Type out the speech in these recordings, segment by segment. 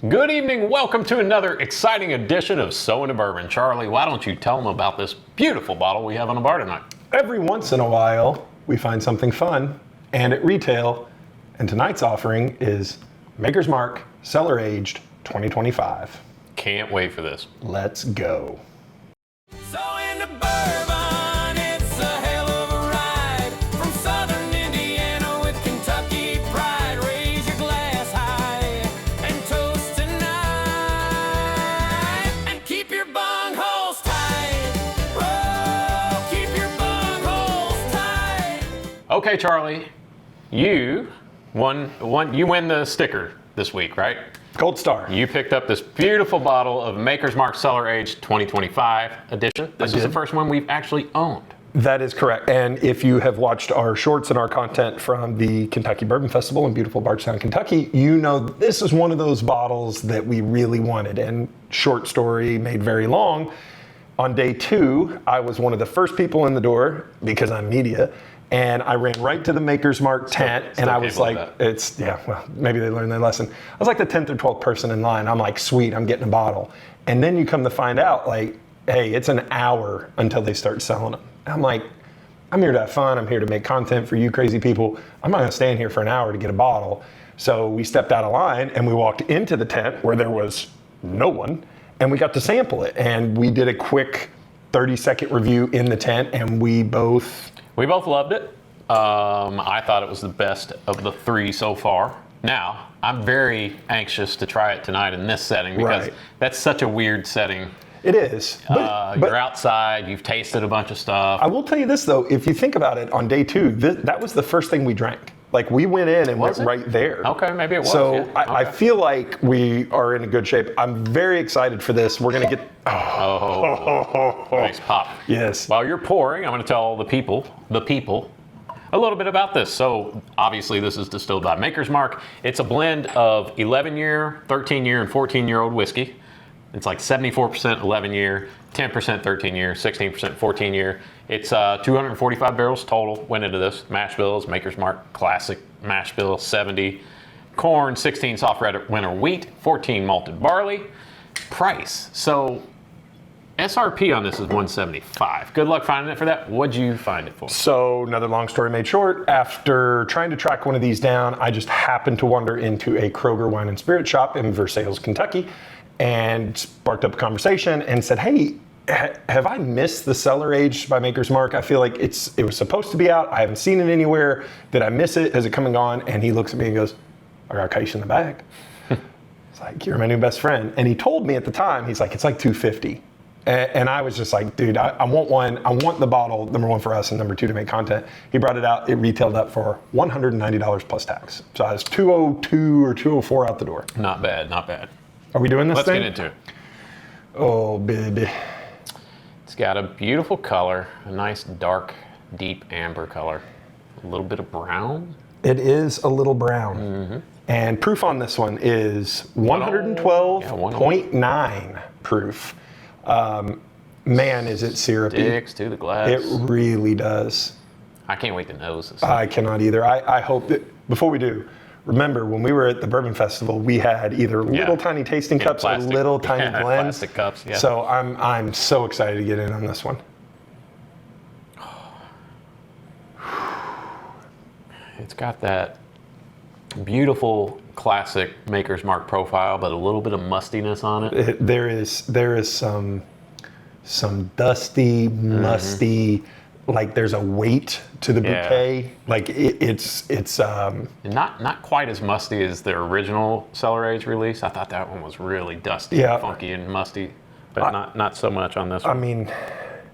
Good evening, welcome to another exciting edition of So Into Bourbon. Charlie, why don't you tell them about this beautiful bottle we have on the bar tonight? Every once in a while, we find something fun and at retail, and tonight's offering is Maker's Mark Cellar Aged 2025. Can't wait for this. Let's go. So into bourbon, it's a hell of a ride. From southern Indiana with Kentucky pride. Raise your glass high and toast tonight. And keep your bung holes tight. Whoa, keep your bung holes tight. Okay, Charlie, you win the sticker this week, right? Gold Star. You picked up this beautiful bottle of Maker's Mark Cellar Aged 2025 edition. This is the first one we've actually owned. That is correct. And if you have watched our shorts and our content from the Kentucky Bourbon Festival in beautiful Bardstown, Kentucky, you know this is one of those bottles that we really wanted. And short story made very long. On day 2, I was one of the first people in the door because I'm media. And I ran right to the Maker's Mark tent, and I was like, maybe they learned their lesson. I was like the 10th or 12th person in line. I'm like, sweet, I'm getting a bottle. And then you come to find out, like, hey, it's an hour until they start selling them. I'm like, I'm here to have fun. I'm here to make content for you crazy people. I'm not gonna stand here for an hour to get a bottle. So we stepped out of line, and we walked into the tent where there was no one, and we got to sample it. And we did a quick 30-second review in the tent, and we both loved it. I thought it was the best of the 3 so far. Now, I'm very anxious to try it tonight in this setting because that's such a weird setting. It is. But you're outside, you've tasted a bunch of stuff. I will tell you this though, if you think about it, on day 2, that was the first thing we drank. Like we went in and went right there. Okay, maybe it was. So yeah. I feel like we are in a good shape. I'm very excited for this. We're gonna get, nice pop. Yes. While you're pouring, I'm gonna tell the people, a little bit about this. So obviously this is distilled by Maker's Mark. It's a blend of 11-year, 13-year, and 14-year-old whiskey. It's like 74% 11-year, 10% 13-year, 16% 14-year. It's 245 barrels total went into this. Mash bills, Maker's Mark Classic Mash Bill 70. Corn, 16 soft red winter wheat, 14 malted barley. Price. So SRP on this is $175. Good luck finding it for that. What'd you find it for? So another long story made short, after trying to track one of these down, I just happened to wander into a Kroger wine and spirit shop in Versailles, Kentucky, and sparked up a conversation and said, hey, have I missed the Cellar Aged by Maker's Mark? I feel like it was supposed to be out. I haven't seen it anywhere. Did I miss it? Has it come and gone? And he looks at me and goes, I got a case in the bag. It's like, you're my new best friend. And he told me at the time, he's like, it's like $250. And I was just like, dude, I want one. I want the bottle, number 1 for us and number 2 to make content. He brought it out. It retailed up for $190 plus tax. So I was $202 or $204 out the door. Not bad, not bad. Are we doing this thing? Let's get into it. Oh, baby. It's got a beautiful color, a nice dark, deep amber color. A little bit of brown. It is a little brown. Mm-hmm. And proof on this one is 112.9 proof. Man, is it syrupy. Sticks to the glass. It really does. I can't wait to nose this. I cannot either. I hope that, before we do, remember when we were at the Bourbon Festival, we had either little tiny tasting cups or little tiny blends. Plastic cups, yeah. So I'm so excited to get in on this one. It's got that beautiful classic Maker's Mark profile, but a little bit of mustiness on it. There is some dusty, musty, like there's a weight to the bouquet. Like it's not quite as musty as the original Cellar Aged release. I thought that one was really dusty, and funky, and musty, but not so much on this one. I mean,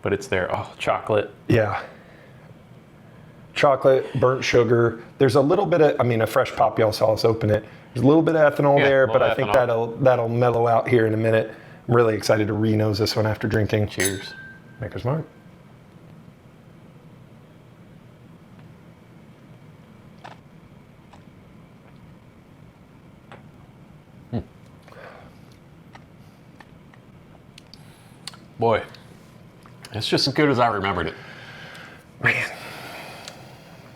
but it's there. Oh, chocolate. Yeah. Chocolate, burnt sugar. There's a little bit of, a fresh pop, y'all saw us open it. There's a little bit of ethanol there, but I think that'll mellow out here in a minute. I'm really excited to re-nose this one after drinking. Cheers. Maker's Mark. Boy, it's just as good as I remembered it. Man.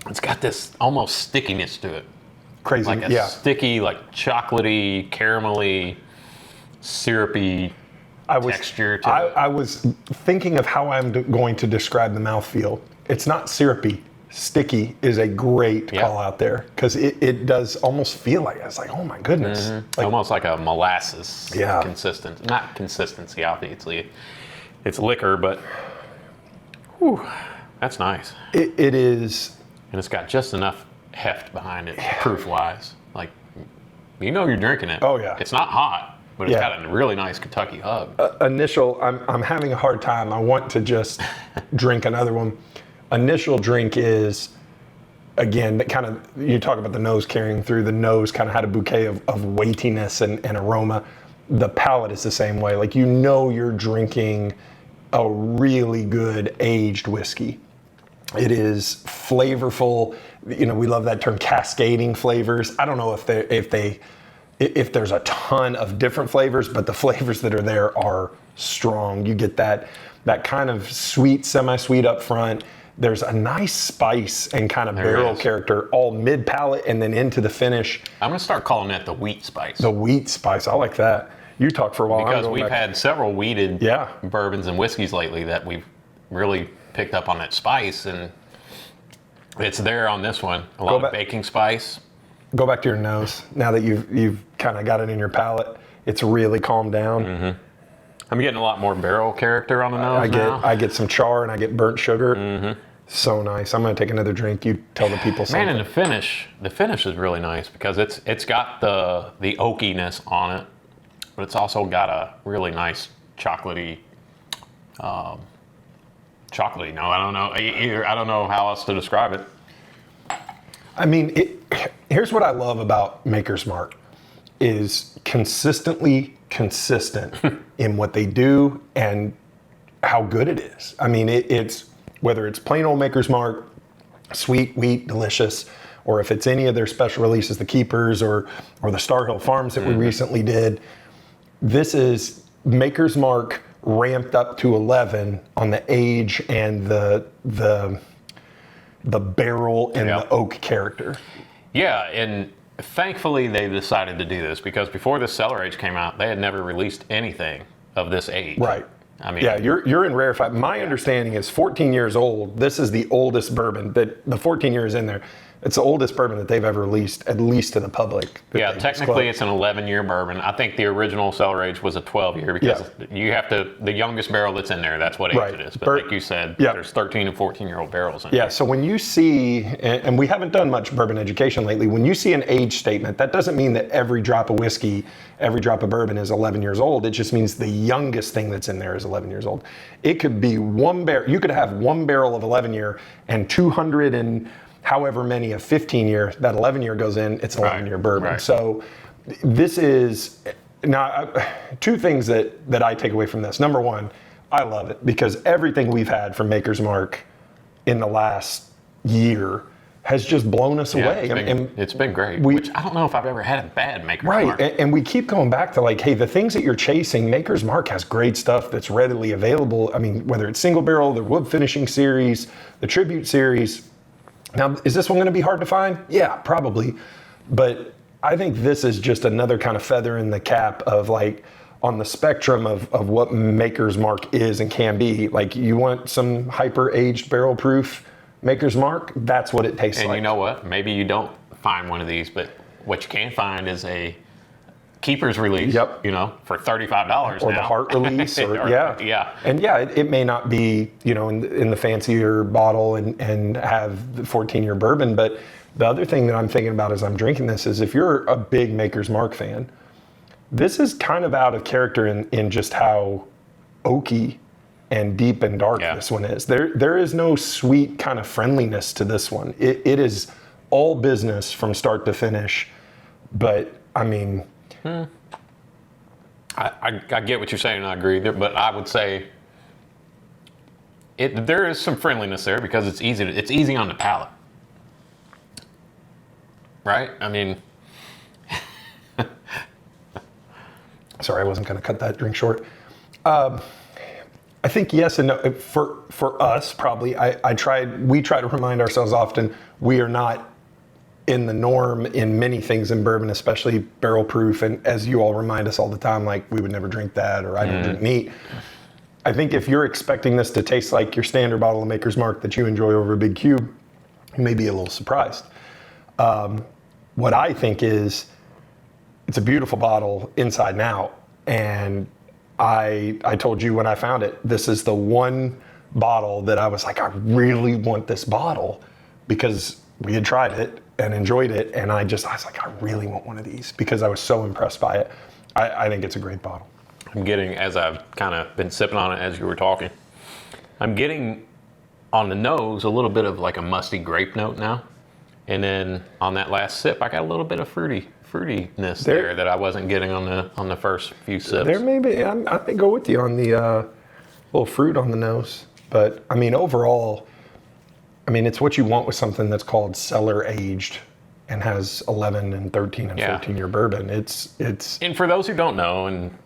It's got this almost stickiness to it. Crazy, like a yeah. sticky, like chocolatey, caramelly, syrupy texture to it. I was thinking of how I'm going to describe the mouthfeel. It's not syrupy. Sticky is a great call out there because it does almost feel like it's like, oh my goodness. Like, almost like a molasses not consistency, obviously. It's liquor, but whew, that's nice. it is. And it's got just enough heft behind it, proof-wise. Like, you know you're drinking it. Oh, yeah. It's not hot, but it's got a really nice Kentucky hug. I'm having a hard time. I want to just drink another one. Initial drink is, again, that kind of, you talk about the nose carrying through. The nose kind of had a bouquet of weightiness and aroma. The palate is the same way. Like, you know you're drinking a really good aged whiskey. It is flavorful. You know, we love that term, cascading flavors. I don't know if there's a ton of different flavors, but the flavors that are there are strong. You get that kind of sweet, semi-sweet up front. There's a nice spice and kind of barrel character all mid-palate and then into the finish. I'm going to start calling that the wheat spice. The wheat spice, I like that. You talk for a while. Because we've had several wheated bourbons and whiskeys lately that we've really picked up on that spice, and it's there on this one. A lot of baking spice. Go back to your nose. Now that you've kind of got it in your palate, it's really calmed down. Mm-hmm. I'm getting a lot more barrel character on the nose now. I get some char and I get burnt sugar. Mm-hmm. So nice. I'm going to take another drink. You tell the people something. Man, and the finish is really nice because it's got the oakiness on it, but it's also got a really nice chocolatey. Chocolatey? No, I don't know. I don't know how else to describe it. I mean, here's what I love about Maker's Mark is consistently consistent in what they do and how good it is. I mean, it's whether it's plain old Maker's Mark, sweet, wheat, delicious, or if it's any of their special releases, the Keepers or the Star Hill Farms that we recently did. This is Maker's Mark ramped up to 11 on the age and the barrel and the oak character. Yeah, and thankfully they decided to do this because before the Cellar Aged came out, they had never released anything of this age. Right. I mean, yeah, you're in rarefied. My understanding is 14 years old. This is the oldest bourbon that the 14 years in there. It's the oldest bourbon that they've ever released, at least to the public. Yeah, technically it's an 11-year bourbon. I think the original Cellar Aged was a 12-year because you have to, the youngest barrel that's in there, that's what age it is. But like you said, there's 13 and 14-year-old barrels in there. Yeah, so when you see, and we haven't done much bourbon education lately, when you see an age statement, that doesn't mean that every drop of whiskey, every drop of bourbon is 11 years old. It just means the youngest thing that's in there is 11 years old. It could be one barrel, you could have one barrel of 11-year and 200 and however many of 15-year, that 11-year goes in, it's 11-year bourbon. Right. So this is, now two things that I take away from this. Number one, I love it because everything we've had from Maker's Mark in the last year has just blown us away. It's been great, which I don't know if I've ever had a bad Maker's Mark. Right, and we keep going back to like, hey, the things that you're chasing, Maker's Mark has great stuff that's readily available. I mean, whether it's single barrel, the wood finishing series, the tribute series. Now, is this one going to be hard to find? Yeah, probably. But I think this is just another kind of feather in the cap of like on the spectrum of what Maker's Mark is and can be. Like you want some hyper aged barrel proof Maker's Mark, that's what it tastes like. And you know what? Maybe you don't find one of these, but what you can find is a Keeper's release, you know, for $35 or now. the Heart release, or and it may not be, you know, in the fancier bottle and have the 14-year bourbon, but the other thing that I'm thinking about as I'm drinking this is if you're a big Maker's Mark fan, this is kind of out of character in just how oaky and deep and dark this one is. There is no sweet kind of friendliness to this one. It is all business from start to finish, but I mean. I get what you're saying, and I agree, but I would say there is some friendliness there because it's easy on the palate, right? I mean, sorry, I wasn't going to cut that drink short. I think yes and no. For us, probably, we try to remind ourselves often we are not in the norm in many things in bourbon, especially barrel proof. And as you all remind us all the time, like we would never drink that, or I don't drink neat. I think if you're expecting this to taste like your standard bottle of Maker's Mark that you enjoy over a big cube, you may be a little surprised. What I think is, it's a beautiful bottle inside and out. And I told you when I found it, this is the one bottle that I was like, I really want this bottle, because we had tried it and enjoyed it. And I was like, I really want one of these, because I was so impressed by it. I think it's a great bottle. I'm getting, as I've kind of been sipping on it as you were talking, I'm getting on the nose a little bit of like a musty grape note now. And then on that last sip, I got a little bit of fruitiness there that I wasn't getting on the first few sips. There may be, I may go with you on the little fruit on the nose. But I mean, overall, I mean, it's what you want with something that's called Cellar Aged and has 11 and 13 and 14 year bourbon. It's. And for those who don't know, and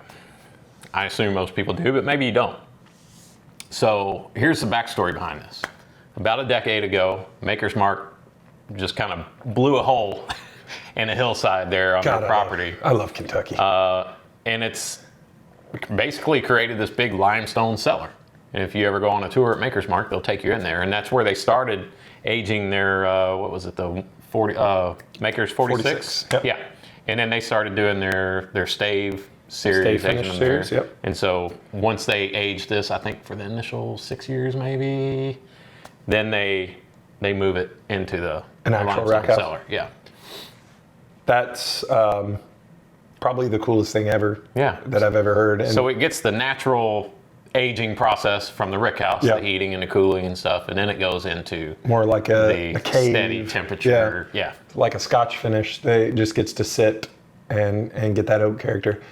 I assume most people do, but maybe you don't. So here's the backstory behind this. About a decade ago, Maker's Mark just kind of blew a hole in a hillside there on their property. I love Kentucky. And it's basically created this big limestone cellar. And if you ever go on a tour at Maker's Mark, they'll take you in there. And that's where they started aging their, the 40, Maker's 46? Yep. Yeah. And then they started doing their stave series. Stave finish series, yep. And so once they aged this, I think for the initial 6 years maybe, then they move it into the actual rack house cellar. Yeah. That's probably the coolest thing ever that I've ever heard. And so it gets the natural aging process from the rick house, the heating and the cooling and stuff, and then it goes into more like a cave. Steady temperature. Yeah. Like a Scotch finish. It just gets to sit and get that oak character.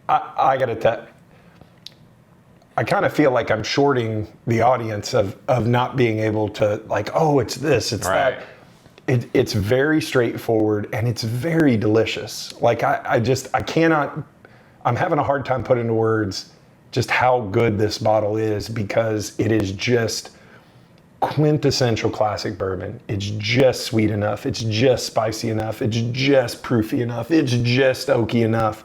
I gotta tell, I kind of feel like I'm shorting the audience of not being able to, like, oh, it's this, it's that. It's very straightforward and it's very delicious. Like I cannot, I'm having a hard time putting into words just how good this bottle is, because it is just quintessential classic bourbon. It's just sweet enough. It's just spicy enough. It's just proofy enough. It's just oaky enough.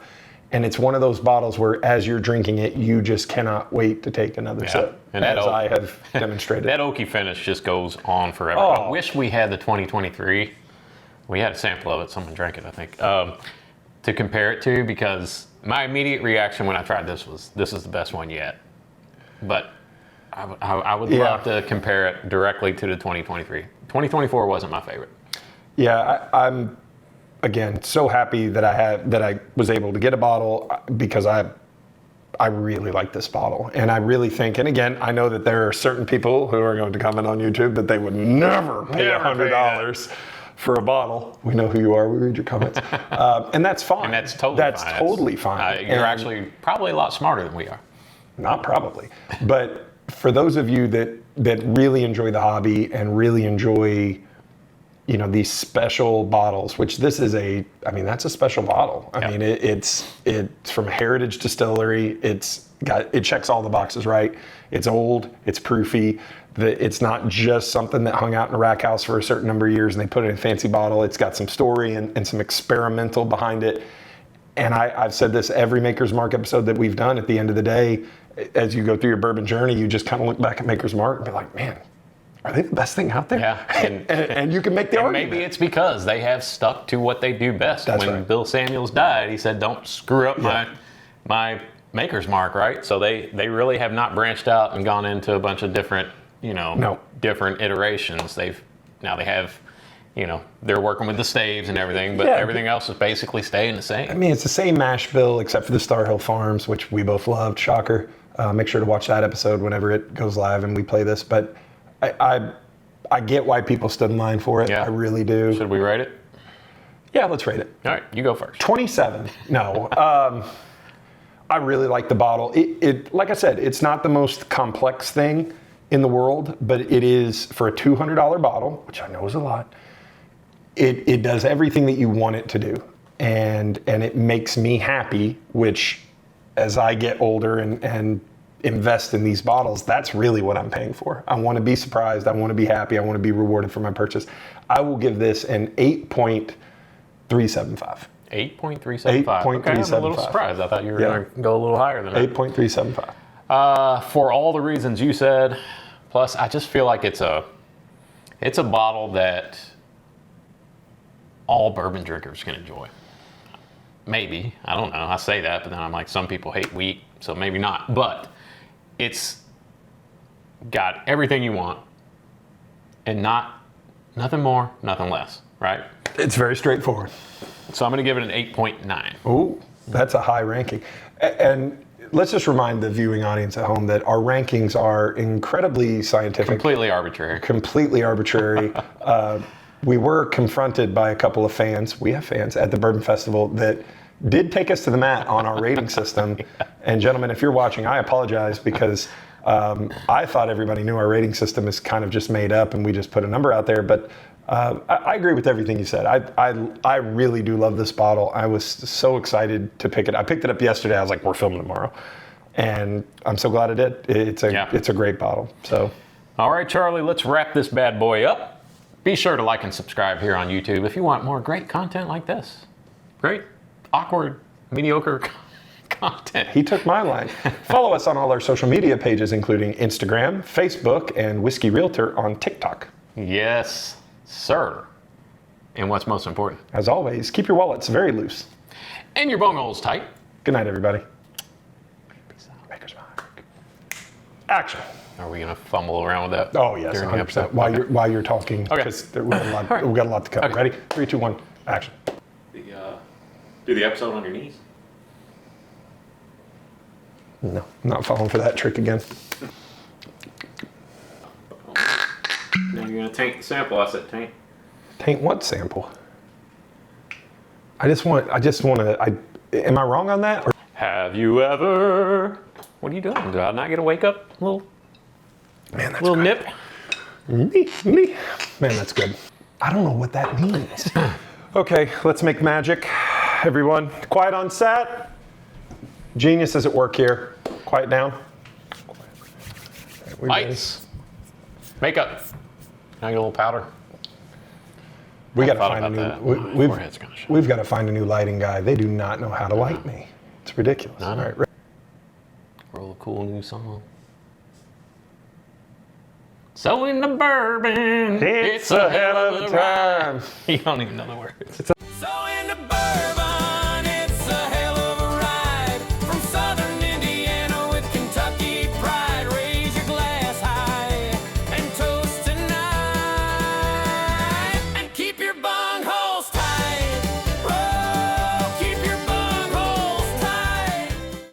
And it's one of those bottles where as you're drinking it, you just cannot wait to take another sip, and as I have demonstrated. That oaky finish just goes on forever. Oh. I wish we had the 2023. We had a sample of it. Someone drank it, I think, to compare it to, because my immediate reaction when I tried this was, this is the best one yet. But I would love to compare it directly to the 2023. 2024 wasn't my favorite. Yeah, I'm again so happy that I was able to get a bottle, because I really like this bottle. And I really think, and again, I know that there are certain people who are going to comment on YouTube that they would never pay $100 for a bottle. We know who you are. We read your comments. And that's fine. And that's totally fine. You're actually probably a lot smarter than we are. Not probably. But for those of you that really enjoy the hobby and really enjoy, you know, these special bottles, which this is that's a special bottle. I mean, it's from Heritage Distillery. It checks all the boxes, right? It's old, it's proofy. It's not just something that hung out in a rack house for a certain number of years and they put it in a fancy bottle. It's got some story and some experimental behind it. And I've said this every Maker's Mark episode that we've done. At the end of the day, as you go through your bourbon journey, you just kind of look back at Maker's Mark and be like, man, are they the best thing out there? Yeah. And you can make the argument. Maybe it's because they have stuck to what they do best. That's when right. Bill Samuels died, he said, don't screw up my Maker's Mark, right? So they really have not branched out and gone into a bunch of different, different iterations. They have, they're working with the staves and everything, but everything else is basically staying the same. I mean, it's the same mash bill except for the Star Hill Farms, which we both loved. Shocker. Make sure to watch that episode whenever it goes live and we play this. But I get why people stood in line for it. Yeah. I really do. Should we rate it? Yeah, let's rate it. All right, you go first. 27. No. I really like the bottle. It like I said, it's not the most complex thing in the world, but it is, for a $200 bottle, which I know is a lot, it does everything that you want it to do. And it makes me happy, which as I get older and invest in these bottles, that's really what I'm paying for. I want to be surprised. I want to be happy. I want to be rewarded for my purchase. I will give this an 8.375. 8.375. Okay, I'm a little 8.375. surprised. I thought you were Yeah. going to go a little higher than that. 8.375. For all the reasons you said, plus I just feel like it's a bottle that all bourbon drinkers can enjoy. Maybe, I don't know. I say that, but then I'm like, some people hate wheat, so maybe not. But it's got everything you want, and nothing more, nothing less, right? It's very straightforward. So I'm going to give it an 8.9. Ooh, that's a high ranking. And let's just remind the viewing audience at home that our rankings are incredibly scientific. Completely arbitrary. Completely arbitrary. We were confronted by a couple of fans, we have fans at the Bourbon Festival that did take us to the mat on our rating system. And gentlemen, if you're watching, I apologize because I thought everybody knew our rating system is kind of just made up and we just put a number out there. But I agree with everything you said. I really do love this bottle. I was so excited to pick it. I picked it up yesterday. I was like, we're filming tomorrow. And I'm so glad I did. It's a great bottle. So, all right, Charlie, let's wrap this bad boy up. Be sure to like and subscribe here on YouTube if you want more great content like this. Great, awkward, mediocre content. he took my line. Follow us on all our social media pages, including Instagram, Facebook, and Whiskey Realtor on TikTok. Yes, sir. And what's most important? As always, keep your wallets very loose. And your bung holes tight. Good night, everybody. Peace out. Maker's Mark. Action. Are we gonna fumble around with that? Oh yes, during the 100%. episode? While you're talking, Okay. because we got a lot to cover. Okay. Ready? 3, 2, 1, action. Do the episode on your knees. No, I'm not falling for that trick again. Now you're gonna taint the sample. I said taint. Taint what sample? I just want to. Am I wrong on that? Or, Have you ever? What are you doing? Did I not get a wake up? Little man, that's little good. nip. Me. Man, that's good. I don't know what that means. Okay, let's make magic. Everyone, quiet on set. Genius is at work here. Quiet down. We ready? Lights. Makeup. Can I get a little powder? We got to thought find a about new. that. My We've, forehead's gonna show. we've got to find a new lighting guy. They do not know how to light me. It's ridiculous. No. All right, ready? Roll a cool new song. So in the bourbon, it's a hell of a time. You don't even know the words.